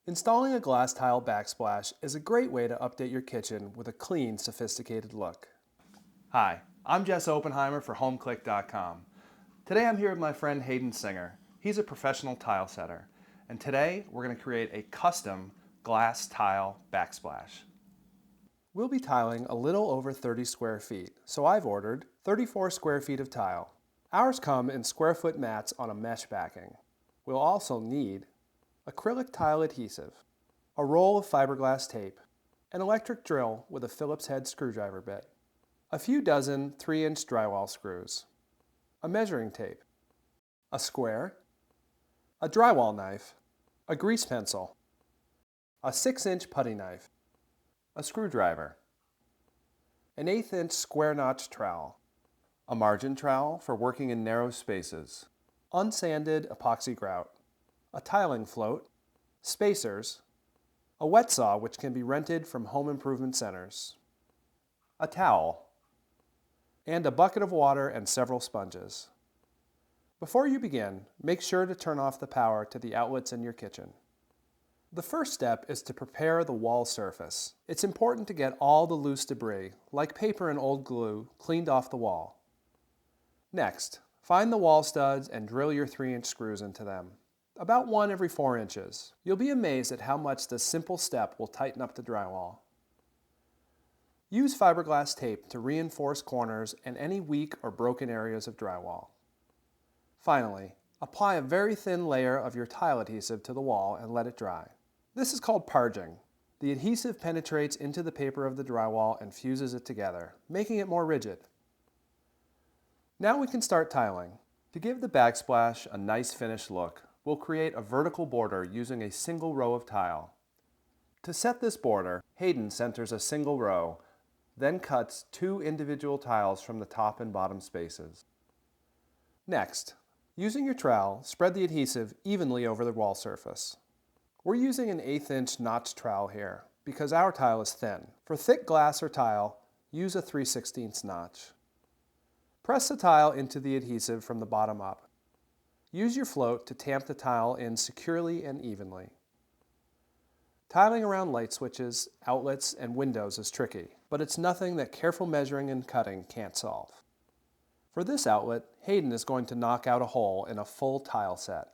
Installing a glass tile backsplash is a great way to update your kitchen with a clean, sophisticated look. Hi, I'm Jess Oppenheimer for Homeclick.com. Today I'm here with my friend Hayden Singer. He's a professional tile setter, and today we're going to create a custom glass tile backsplash. We'll be tiling a little over 30 square feet, so I've ordered 34 square feet of tile. Ours come in square foot mats on a mesh backing. We'll also need acrylic tile adhesive, a roll of fiberglass tape, an electric drill with a Phillips head screwdriver bit, a few dozen 3-inch drywall screws, a measuring tape, a square, a drywall knife, a grease pencil, a 6-inch putty knife, a screwdriver, an 1/8-inch square notch trowel, a margin trowel for working in narrow spaces, unsanded epoxy grout, a tiling float, spacers, a wet saw which can be rented from home improvement centers, a towel, and a bucket of water and several sponges. Before you begin, make sure to turn off the power to the outlets in your kitchen. The first step is to prepare the wall surface. It's important to get all the loose debris, like paper and old glue, cleaned off the wall. Next, find the wall studs and drill your 3-inch screws into them, about 1 every 4 inches. You'll be amazed at how much this simple step will tighten up the drywall. Use fiberglass tape to reinforce corners and any weak or broken areas of drywall. Finally, apply a very thin layer of your tile adhesive to the wall and let it dry. This is called parging. The adhesive penetrates into the paper of the drywall and fuses it together, making it more rigid. Now we can start tiling. To give the backsplash a nice finished look, we'll create a vertical border using a single row of tile. To set this border, Hayden centers a single row, then cuts 2 individual tiles from the top and bottom spaces. Next, using your trowel, spread the adhesive evenly over the wall surface. We're using an 1/8-inch notch trowel here because our tile is thin. For thick glass or tile, use a 3/16 notch. Press the tile into the adhesive from the bottom up. Use your float to tamp the tile in securely and evenly. Tiling around light switches, outlets, and windows is tricky, but it's nothing that careful measuring and cutting can't solve. For this outlet, Hayden is going to knock out a hole in a full tile set.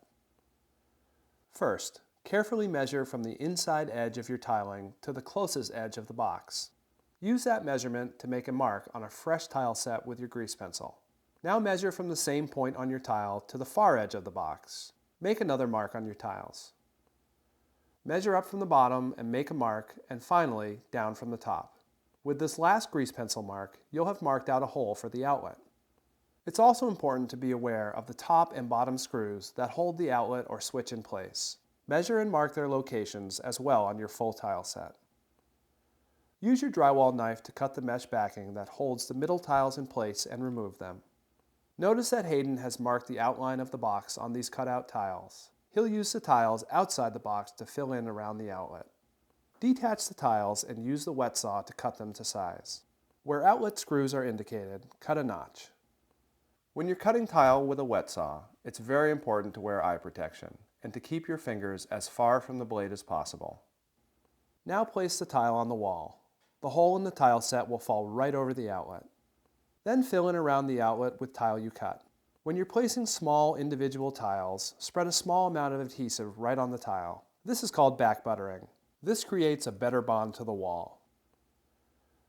First, carefully measure from the inside edge of your tiling to the closest edge of the box. Use that measurement to make a mark on a fresh tile set with your grease pencil. Now measure from the same point on your tile to the far edge of the box. Make another mark on your tiles. Measure up from the bottom and make a mark, and finally down from the top. With this last grease pencil mark, you'll have marked out a hole for the outlet. It's also important to be aware of the top and bottom screws that hold the outlet or switch in place. Measure and mark their locations as well on your full tile set. Use your drywall knife to cut the mesh backing that holds the middle tiles in place and remove them. Notice that Hayden has marked the outline of the box on these cutout tiles. He'll use the tiles outside the box to fill in around the outlet. Detach the tiles and use the wet saw to cut them to size. Where outlet screws are indicated, cut a notch. When you're cutting tile with a wet saw, it's very important to wear eye protection and to keep your fingers as far from the blade as possible. Now place the tile on the wall. The hole in the tile set will fall right over the outlet. Then fill in around the outlet with tile you cut. When you're placing small individual tiles, spread a small amount of adhesive right on the tile. This is called back buttering. This creates a better bond to the wall.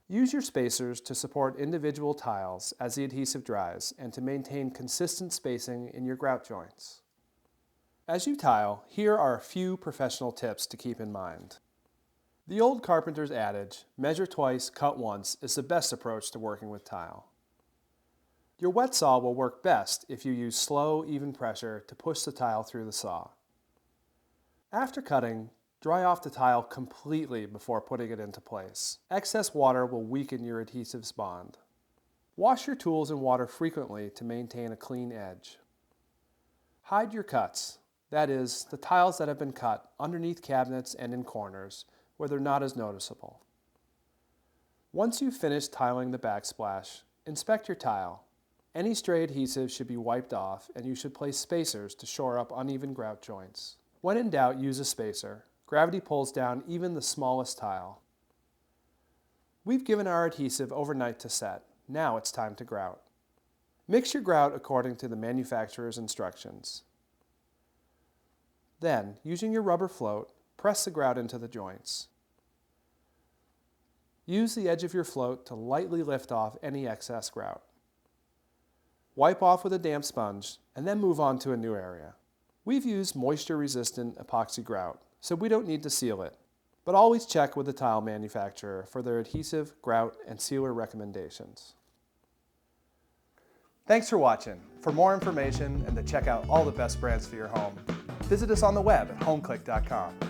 Use your spacers to support individual tiles as the adhesive dries and to maintain consistent spacing in your grout joints. As you tile, here are a few professional tips to keep in mind. The old carpenter's adage, measure twice, cut once, is the best approach to working with tile. Your wet saw will work best if you use slow, even pressure to push the tile through the saw. After cutting, dry off the tile completely before putting it into place. Excess water will weaken your adhesive's bond. Wash your tools in water frequently to maintain a clean edge. Hide your cuts, that is, the tiles that have been cut underneath cabinets and in corners where they're not as noticeable. Once you've finished tiling the backsplash, inspect your tile. Any stray adhesive should be wiped off, and you should place spacers to shore up uneven grout joints. When in doubt, use a spacer. Gravity pulls down even the smallest tile. We've given our adhesive overnight to set. Now it's time to grout. Mix your grout according to the manufacturer's instructions. Then, using your rubber float, press the grout into the joints. Use the edge of your float to lightly lift off any excess grout. Wipe off with a damp sponge and then move on to a new area. We've used moisture-resistant epoxy grout, so we don't need to seal it, but always check with the tile manufacturer for their adhesive, grout, and sealer recommendations. Thanks for watching. For more information and to check out all the best brands for your home, visit us on the web at homeclick.com.